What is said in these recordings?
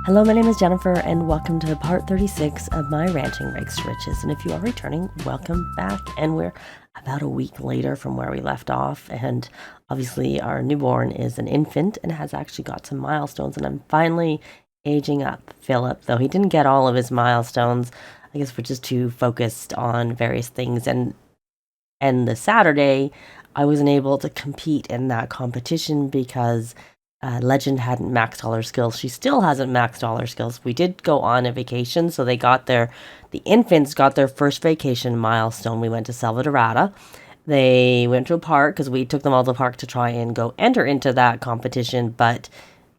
Hello, my name is Jennifer, and welcome to part 36 of my Ranching Rags to Riches. And if you are returning, welcome back. And we're about a week later from where we left off. And obviously, our newborn is an infant and has actually got some milestones. And I'm finally aging up Philip, though he didn't get all of his milestones. I guess we're just too focused on various things. And the Saturday, I wasn't able to compete in that competition because Legend hadn't maxed all her skills. She still hasn't maxed all her skills. We did go on a vacation, so the infants got their first vacation milestone. We went to Salvadorada. They went to a park because we took them all to the park to try and go enter into that competition, but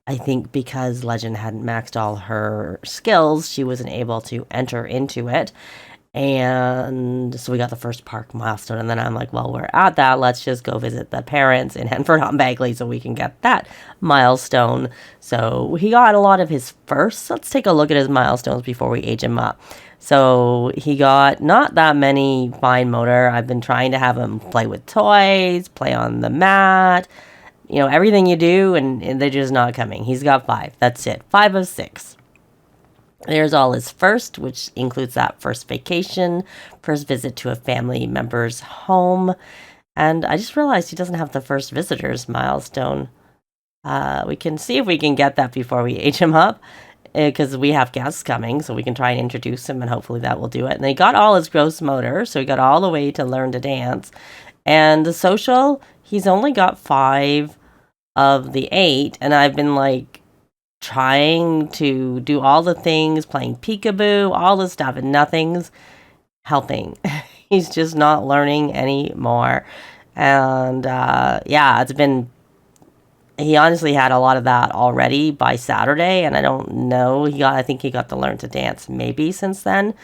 I think because Legend hadn't maxed all her skills, she wasn't able to enter into it. And so we got the first park milestone. And then I'm like, well, we're at that. Let's just go visit the parents in Henford-on-Bagley so we can get that milestone. So he got a lot of his firsts. Let's take a look at his milestones before we age him up. So he got not that many fine motor. I've been trying to have him play with toys, play on the mat, everything you do, and they're just not coming. He's got 5. That's it. 5 of 6. There's all his first, which includes that first vacation, first visit to a family member's home. And I just realized he doesn't have the first visitor's milestone. We can see if we can get that before we age him up, because we have guests coming, so we can try and introduce him, and hopefully that will do it. And he got all his gross motor, so he got all the way to learn to dance. And the social, he's only got 5 of the 8, and I've been trying to do all the things, playing peekaboo, all this stuff, and nothing's helping. He's just not learning anymore. And he honestly had a lot of that already by Saturday, and I don't know. I think he got to learn to dance maybe since then,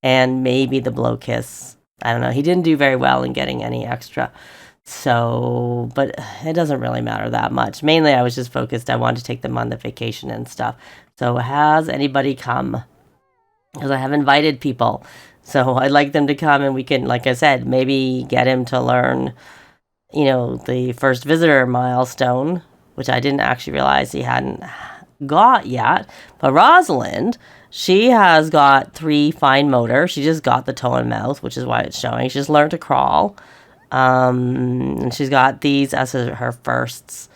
and maybe the blow kiss. I don't know. He didn't do very well in getting any extra. So, but it doesn't really matter that much. Mainly, I was just focused. I wanted to take them on the vacation and stuff. So, has anybody come? Because I have invited people. So, I'd like them to come, and we can, like I said, maybe get him to learn, the first visitor milestone, which I didn't actually realize he hadn't got yet. But Rosalind, she has got 3 fine motor. She just got the toe and mouth, which is why it's showing. She just learned to crawl. And she's got these as her firsts.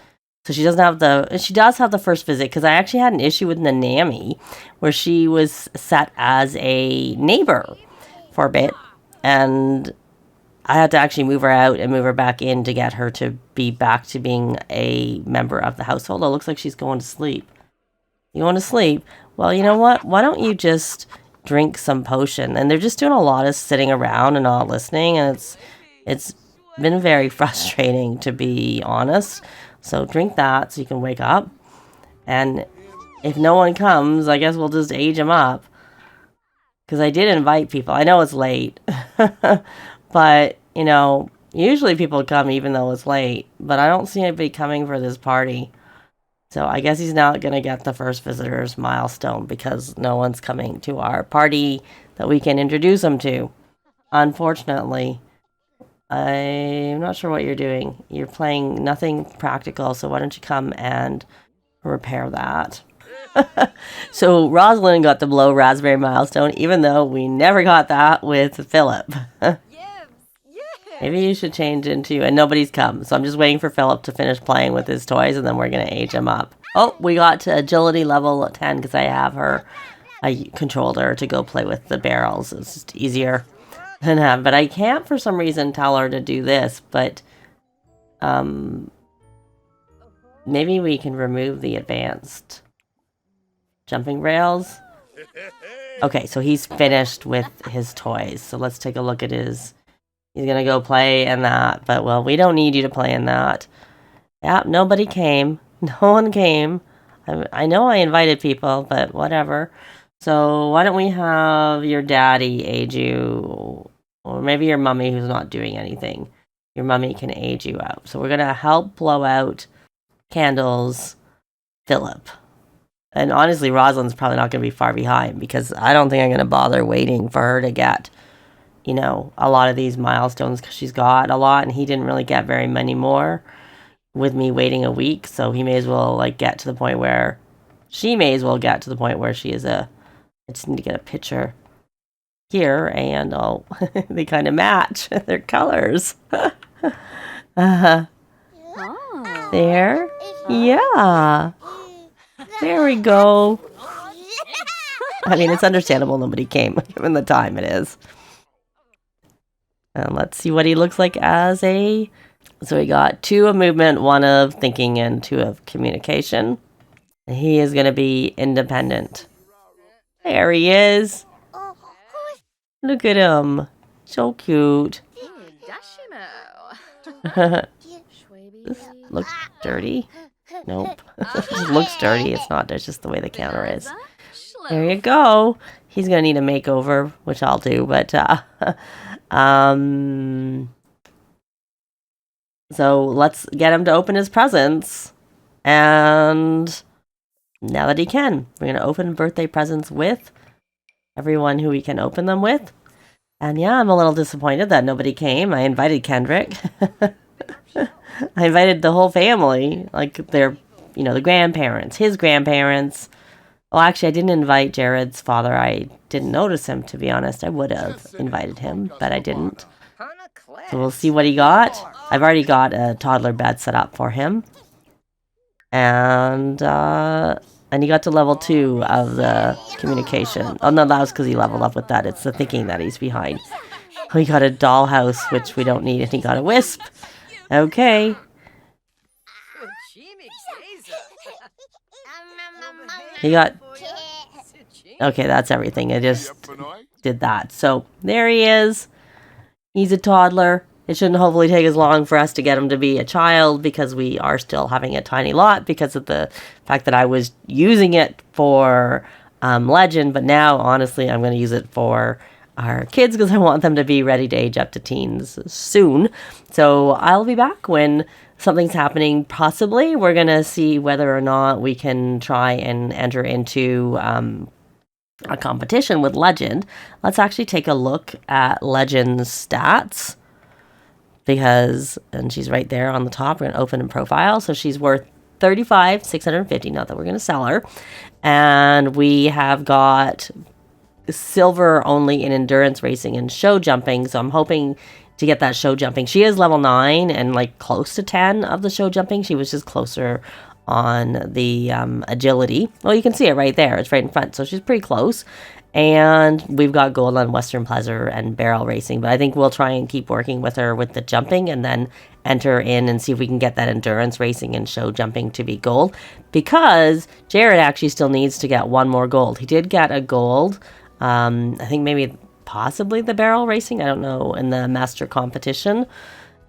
So she does have the first visit, because I actually had an issue with Nanami where she was set as a neighbor for a bit, and I had to actually move her out and move her back in to get her to be back to being a member of the household. It looks like she's going to sleep. You going to sleep? Well, you know what? Why don't you just drink some potion? And they're just doing a lot of sitting around and not listening, and it's been very frustrating, to be honest. So drink that so you can wake up. And if no one comes, I guess we'll just age him up. Because I did invite people. I know it's late. But, usually people come even though it's late. But I don't see anybody coming for this party. So I guess he's not going to get the first visitor's milestone because no one's coming to our party that we can introduce him to. Unfortunately. I'm not sure what you're doing. You're playing nothing practical, so why don't you come and repair that? So Rosalind got the blow raspberry milestone, even though we never got that with Philip. Maybe you should change into, and nobody's come, so I'm just waiting for Philip to finish playing with his toys, and then we're going to age him up. Oh, we got to agility level 10 because I controlled her to go play with the barrels. It's just easier. But I can't for some reason tell her to do this, but maybe we can remove the advanced jumping rails. Okay, so he's finished with his toys, so let's take a look at he's gonna go play in that, but well, we don't need you to play in that. Yeah, nobody came. No one came. I know I invited people, but whatever. So why don't we have your daddy age you, or maybe your mummy who's not doing anything. Your mummy can age you out. So we're going to help blow out candles, Philip. And honestly, Rosalind's probably not going to be far behind because I don't think I'm going to bother waiting for her to get, a lot of these milestones because she's got a lot and he didn't really get very many more with me waiting a week. So he may as well get to the point where she may as well get to the point where she is I just need to get a picture here, and they kind of match their colors. There. Yeah. There we go. I mean, it's understandable nobody came, given the time it is. And let's see what he looks like as a... So we got 2 of movement, 1 of thinking, and 2 of communication. He is going to be independent. There he is. Look at him. So cute. This looks dirty. Nope. It looks dirty. It's not. It's just the way the counter is. There you go. He's going to need a makeover, which I'll do. But, so let's get him to open his presents. And now that he can, we're going to open birthday presents with everyone who we can open them with. And yeah, I'm a little disappointed that nobody came. I invited Kendrick. I invited the whole family, like their, the grandparents, his grandparents. Well, actually, I didn't invite Jared's father. I didn't notice him, to be honest. I would have invited him, but I didn't. So we'll see what he got. I've already got a toddler bed set up for him. And he got to level 2 of the communication. Oh, no, that was because he leveled up with that. It's the thinking that he's behind. He got a dollhouse, which we don't need, and he got a wisp. Okay. He got... Okay, that's everything. I just did that. So, there he is. He's a toddler. It shouldn't hopefully take as long for us to get him to be a child, because we are still having a tiny lot because of the fact that I was using it for Legend, but now, honestly, I'm going to use it for our kids because I want them to be ready to age up to teens soon. So I'll be back when something's happening. Possibly we're going to see whether or not we can try and enter into a competition with Legend. Let's actually take a look at Legend's stats, because, and she's right there on the top. We're going to open in profile. So she's worth 35,650. Not that we're going to sell her. And we have got silver only in endurance racing and show jumping. So I'm hoping to get that show jumping. She is level 9 and like close to 10 of the show jumping. She was just closer on the agility. Well, you can see it right there. It's right in front. So she's pretty close. And we've got gold on Western Pleasure and barrel racing. But I think we'll try and keep working with her with the jumping and then enter in and see if we can get that endurance racing and show jumping to be gold. Because Jared actually still needs to get 1 more gold. He did get a gold. I think maybe possibly the barrel racing. I don't know, in the master competition.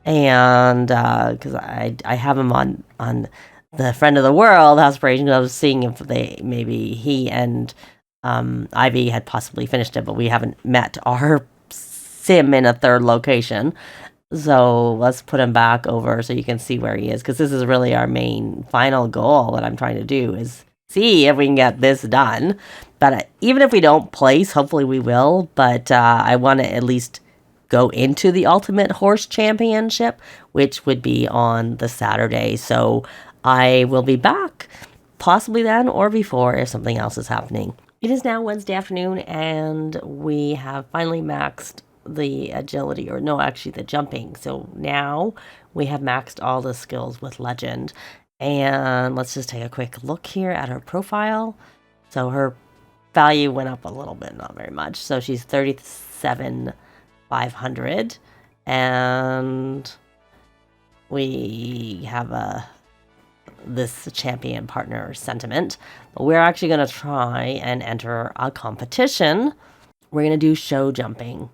And because I have him on the Friend of the World aspiration. I was seeing if maybe he and Ivy had possibly finished it, but we haven't met our sim in a 3rd location. So let's put him back over so you can see where he is, because this is really our main final goal that I'm trying to do, is see if we can get this done. But even if we don't place, hopefully we will, but I want to at least go into the Ultimate Horse Championship, which would be on the Saturday. So I will be back possibly then or before if something else is happening. It is now Wednesday afternoon, and we have finally maxed the agility, or no, actually the jumping. So now we have maxed all the skills with Legend. And let's just take a quick look here at her profile. So her value went up a little bit, not very much. So she's 37,500. And we have this champion partner sentiment. But we're actually going to try and enter a competition. We're going to do show jumping,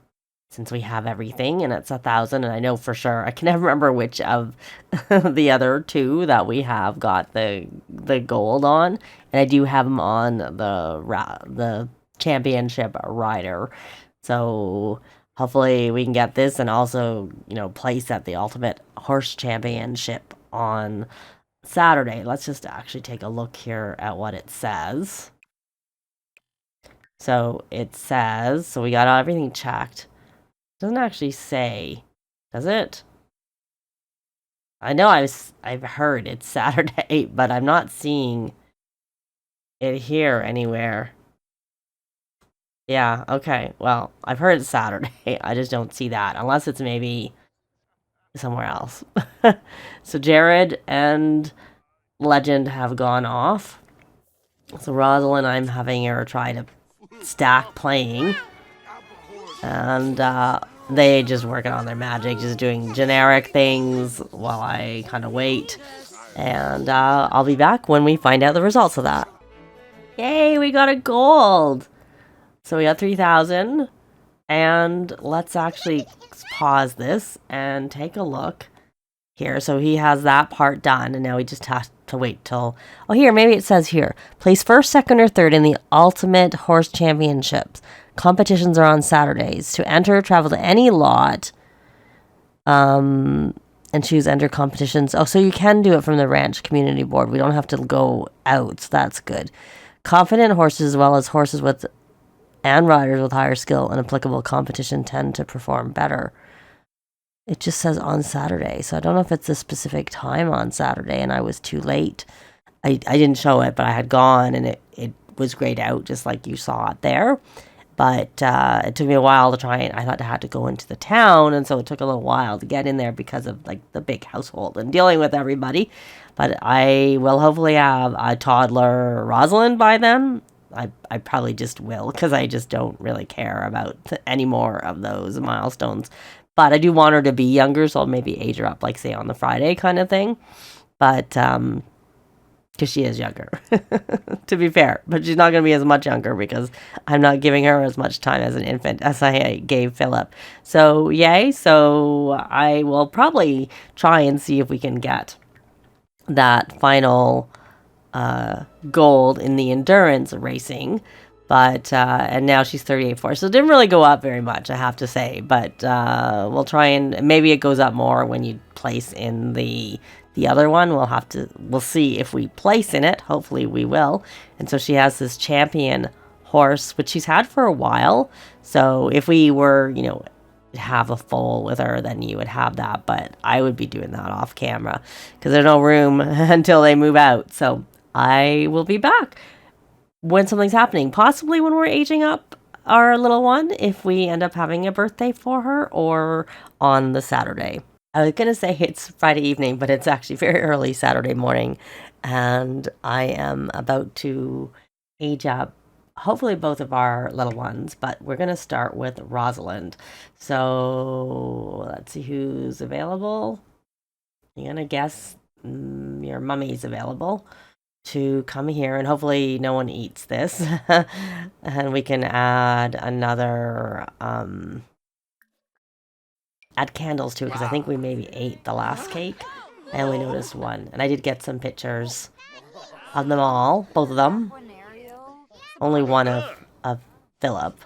since we have everything, and it's 1,000, and I know for sure, I can never remember which of the other 2 that we have got the gold on, and I do have them on the championship rider. So hopefully we can get this, and also, place at the Ultimate Horse Championship on Saturday. Let's just actually take a look here at what it says. So it says, so we got everything checked. Doesn't actually say, does it? I know I've heard it's Saturday, but I'm not seeing it here anywhere. Yeah, okay. Well, I've heard it's Saturday. I just don't see that unless it's maybe somewhere else. So Jared and Legend have gone off. So Rosalind, I'm having her try to stack playing. And they just working on their magic, just doing generic things while I kind of wait. And I'll be back when we find out the results of that. Yay, we got a gold! So we got 3,000. And let's actually pause this and take a look here. So he has that part done, and now we just have to wait till... Oh, here, maybe it says here. Place first, second, or third in the Ultimate Horse Championships. Competitions are on Saturdays. To enter, travel to any lot and choose enter competitions. Oh, so you can do it from the ranch community board. We don't have to go out, so that's good. Confident horses, as well as horses with and riders with higher skill and applicable competition, tend to perform better. It just says on Saturday, so I don't know if it's a specific time on Saturday and I was too late. I didn't show it, but I had gone and it was grayed out just like you saw it there. But it took me a while to try it. I thought I had to go into the town, and so it took a little while to get in there because of like the big household and dealing with everybody. But I will hopefully have a toddler Rosalind by then. I probably just will, because I just don't really care about any more of those milestones. But I do want her to be younger, so I'll maybe age her up, like say on the Friday kind of thing. But because she is younger, to be fair. But she's not going to be as much younger because I'm not giving her as much time as an infant as I gave Philip. So yay! So I will probably try and see if we can get that final gold in the endurance racing. But and now she's 38.4, so it didn't really go up very much, I have to say. But we'll try, and maybe it goes up more when you place in the other one. We'll see if we place in it. Hopefully we will. And so she has this champion horse, which she's had for a while. So if we were, have a foal with her, then you would have that. But I would be doing that off camera because there's no room until they move out. So I will be back when something's happening, possibly when we're aging up our little one, if we end up having a birthday for her, or on the Saturday. I was going to say it's Friday evening, but it's actually very early Saturday morning, and I am about to age up hopefully both of our little ones, but we're going to start with Rosalind. So let's see who's available. I'm going to guess your mummy's available to come here, and hopefully no one eats this. And we can add another add candles too, because I think we maybe ate the last cake. I only noticed one, and I did get some pictures of them all, both of them. Only one of Philip.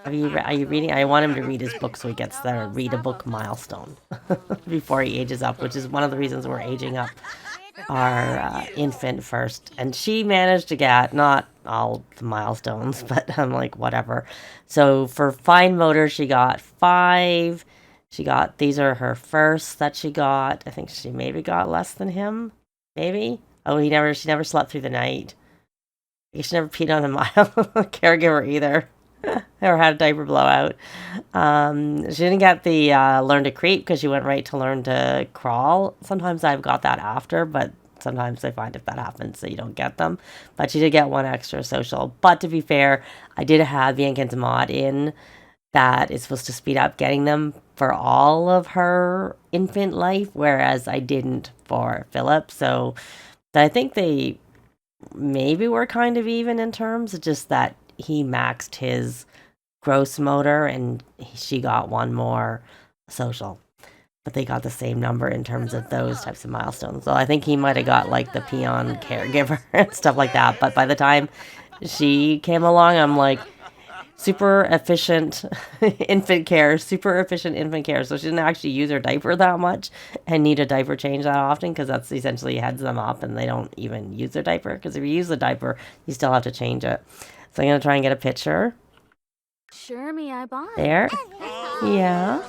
Are you reading? I want him to read his book so he gets the read a book milestone before he ages up, which is one of the reasons we're aging up our infant first. And she managed to get not all the milestones, but I'm like, whatever. So for fine motor, she got 5. These are her first that she got. I think she maybe got less than him. Maybe. Oh, she never slept through the night. She never peed on the caregiver either. Or had a diaper blowout. She didn't get the learn to creep because she went right to learn to crawl. Sometimes I've got that after, but sometimes I find if that happens that you don't get them. But she did get one extra social. But to be fair, I did have Jenkins mod in that is supposed to speed up getting them for all of her infant life, whereas I didn't for Philip. So I think they maybe were kind of even in terms, just that he maxed his gross motor and she got one more social, but they got the same number in terms of those types of milestones. So I think he might have got like the peon caregiver and stuff like that. But by the time she came along, I'm like, super efficient infant care. So she didn't actually use her diaper that much and need a diaper change that often, because that's essentially heads them up and they don't even use their diaper, because if you use the diaper, you still have to change it. So I'm going to try and get a picture. Sure, me, I bought. There. Yeah.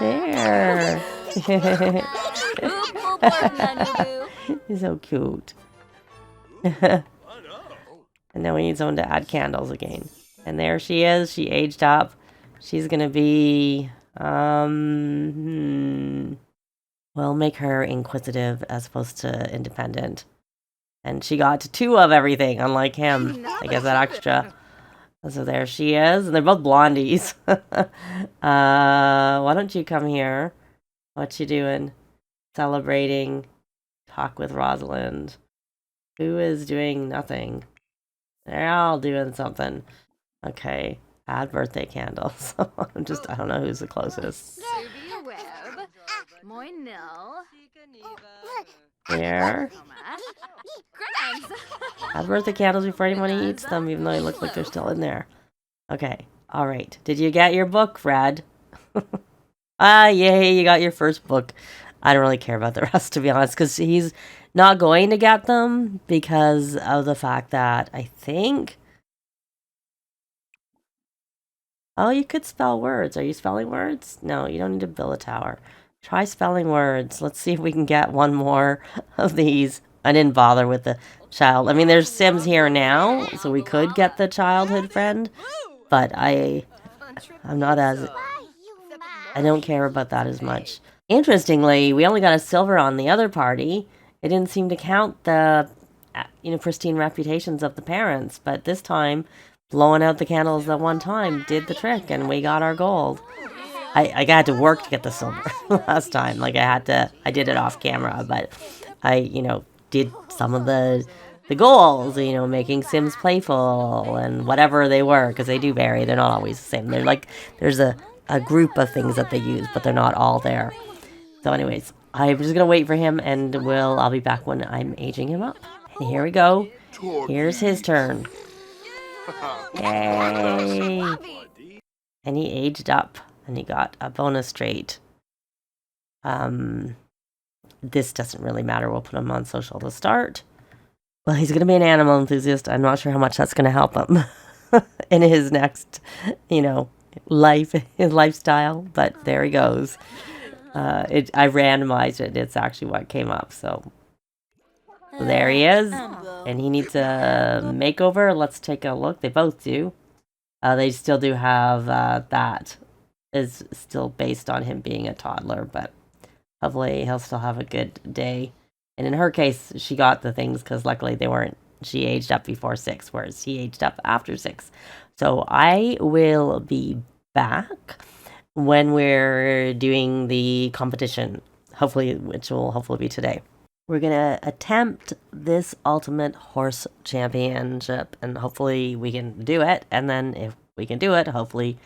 There. He's so cute. And now we need someone to add candles again. And there she is. She aged up. She's gonna be... We'll make her inquisitive as opposed to independent. And she got 2 of everything, unlike him. I guess that extra. So there she is. And they're both blondies. Why don't you come here? What you doing? Celebrating. Talk with Rosalind. Who is doing nothing? They're all doing something. Okay. Add birthday candles. I don't know who's the closest. There. Add birthday candles before anyone eats them, even though they look like they're still in there. Okay. All right. Did you get your book, Fred? Yay, you got your first book. I don't really care about the rest, to be honest, because he's not going to get them because of the fact that I think... Oh, you could spell words. Are you spelling words? No, you don't need to build a tower. Try spelling words. Let's see if we can get one more of these. I didn't bother with the child. I mean, there's Sims here now, so we could get the childhood friend, but I'm not as... I don't care about that as much. Interestingly, we only got a silver on the other party. It didn't seem to count the, pristine reputations of the parents, but this time, blowing out the candles the one time did the trick, and we got our gold. I had to work to get the silver last time. Like, I did it off camera, but I, did some of the goals, making Sims playful and whatever they were, because they do vary. They're not always the same. They're like, there's a group of things that they use, but they're not all there. So anyways, I'm just gonna wait for him, and I'll be back when I'm aging him up. And here we go. Here's his turn. Yay! And he aged up, and he got a bonus trait. This doesn't really matter. We'll put him on social to start. Well, he's gonna be an animal enthusiast. I'm not sure how much that's gonna help him in his next, his lifestyle. But there he goes. I randomized it. It's actually what came up. So there he is, and he needs a makeover. Let's take a look. They both do. They still do have that is still based on him being a toddler, but hopefully he'll still have a good day. And in her case, she got the things because luckily they weren't. She aged up before 6, whereas he aged up after 6. So I will be back when we're doing the competition, which will hopefully be today. We're gonna attempt this ultimate horse championship, and hopefully we can do it. And then if we can do it, hopefully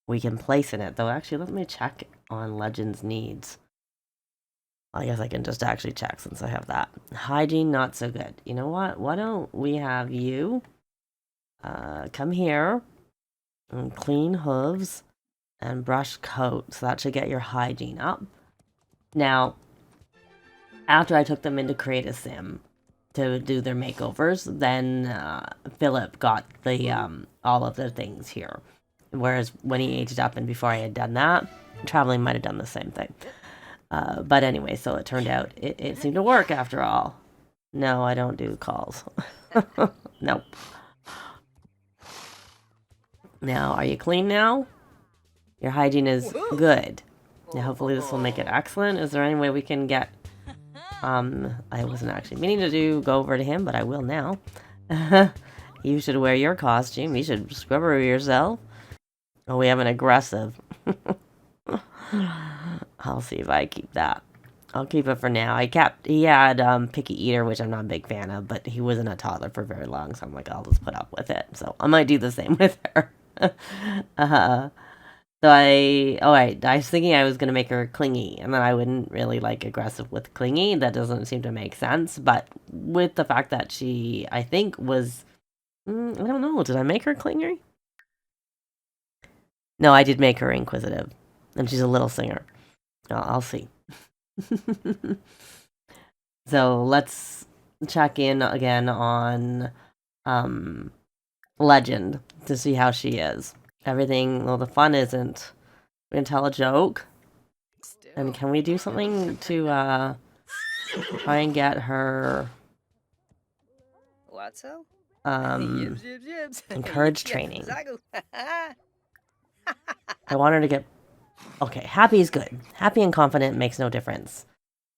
we can place in it. Though actually, let me check on Legends needs. I guess I can just actually check since I have that. Hygiene, not so good. You know what? Why don't we have you come here and clean hooves and brush coat, so that should get your hygiene up. Now, after I took them in to create a sim to do their makeovers, then Philip got the all of the things here. Whereas when he aged up and before I had done that, traveling might have done the same thing. But anyway, so it turned out it seemed to work after all. No, I don't do calls. Nope. Now, are you clean now? Your hygiene is good. Now, hopefully this will make it excellent. Is there any way we can get... I wasn't actually meaning to go over to him, but I will now. You should wear your costume. You should scrubber yourself. Oh, we have an aggressive. I'll see if I keep that. I'll keep it for now. He had Picky Eater, which I'm not a big fan of, but he wasn't a toddler for very long, so I'm like, I'll just put up with it. So I might do the same with her. So I was thinking I was going to make her clingy, and then I wouldn't really like aggressive with clingy. That doesn't seem to make sense, but with the fact that she, I think, was, I don't know, did I make her clingy? No, I did make her inquisitive, and she's a little singer. I'll see. So let's check in again on Legend to see how she is. Everything, well, the fun isn't. We can tell a joke. And can we do something to try and get her... What's so? encourage training. I want her to get... Okay, happy is good. Happy and confident makes no difference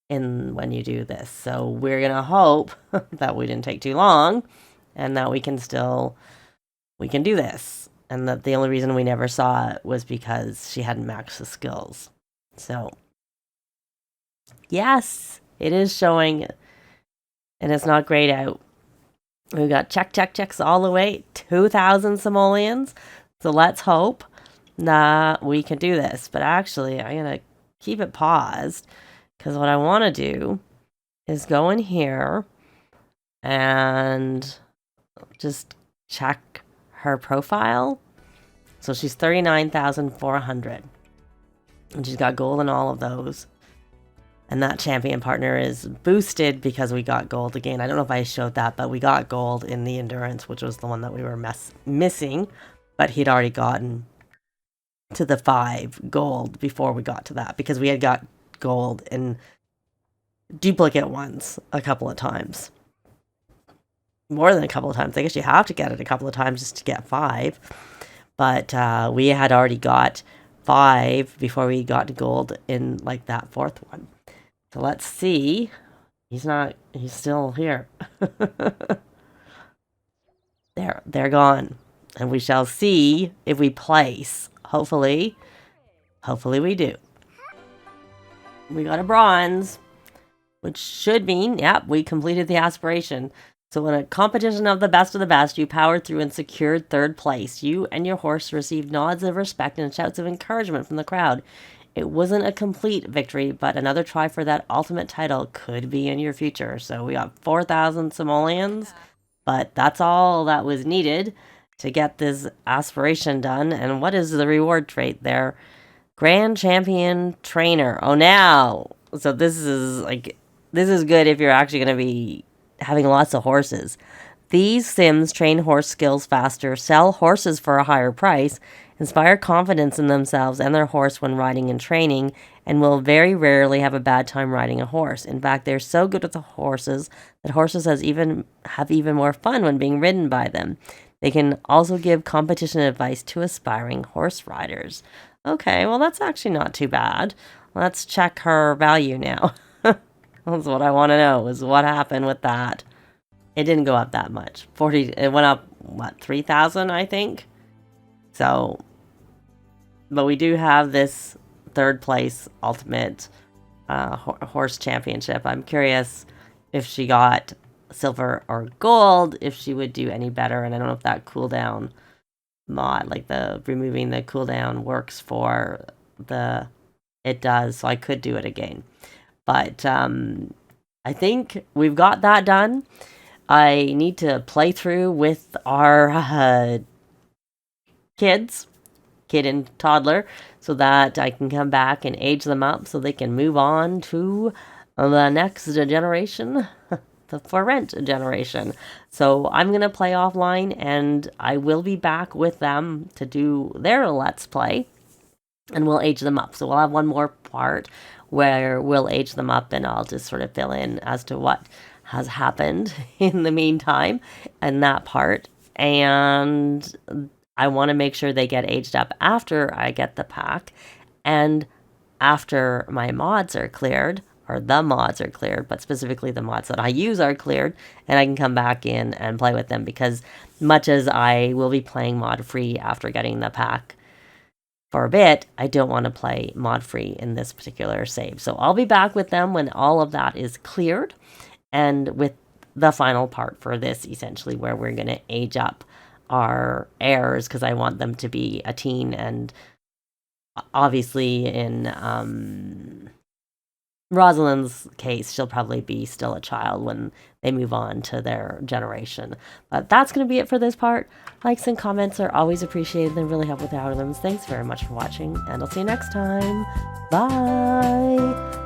in when you do this. So we're going to hope that we didn't take too long and that we can do this. And that the only reason we never saw it was because she hadn't maxed the skills. So, yes, it is showing, and it's not grayed out. We've got checks all the way, 2,000 simoleons. So let's hope that we can do this. But actually, I'm going to keep it paused because what I want to do is go in here and just check her profile. So she's 39,400. And she's got gold in all of those. And that champion partner is boosted because we got gold again. I don't know if I showed that, but we got gold in the endurance, which was the one that we were missing. But he'd already gotten to the 5 gold before we got to that, because we had got gold in duplicate ones a couple of times. More than a couple of times. I guess you have to get it a couple of times just to get 5. But we had already got 5 before we got to gold in like that 4th one. So let's see. He's still here. They're gone. And we shall see if we place. Hopefully we do. We got a bronze, which should mean, yep, we completed the aspiration. So in a competition of the best, you powered through and secured 3rd place. You and your horse received nods of respect and shouts of encouragement from the crowd. It wasn't a complete victory, but another try for that ultimate title could be in your future. So we got 4,000 simoleons, but that's all that was needed to get this aspiration done. And what is the reward trait there? Grand Champion Trainer. Oh, now. So this is good if you're actually going to be having lots of horses. These sims train horse skills faster, sell horses for a higher price, inspire confidence in themselves and their horse when riding and training, and will very rarely have a bad time riding a horse. In fact, they're so good with the horses that horses have even more fun when being ridden by them. They can also give competition advice to aspiring horse riders. Okay, well, that's actually not too bad. Let's check her value now. That's what I want to know, is what happened with that. It didn't go up that much. It went up, what, 3,000, I think? So, but we do have this 3rd place ultimate horse championship. I'm curious if she got silver or gold, if she would do any better. And I don't know if that cooldown mod, like the removing the cooldown, works for it does, so I could do it again. But I think we've got that done. I need to play through with our kid and toddler, so that I can come back and age them up so they can move on to the next generation, the for rent generation. So I'm going to play offline, and I will be back with them to do their Let's Play, and we'll age them up. So we'll have one more part where we'll age them up, and I'll just sort of fill in as to what has happened in the meantime and that part. And I want to make sure they get aged up after I get the pack and after my mods are cleared, or the mods are cleared, but specifically the mods that I use are cleared, and I can come back in and play with them, because much as I will be playing mod free after getting the pack for a bit, I don't want to play mod free in this particular save. So I'll be back with them when all of that is cleared, and with the final part for this, essentially, where we're going to age up our heirs, because I want them to be a teen, and obviously in Rosalind's case, she'll probably be still a child when they move on to their generation. But that's going to be it for this part. Likes and comments are always appreciated. They really help with the algorithms. Thanks very much for watching, and I'll see you next time. Bye!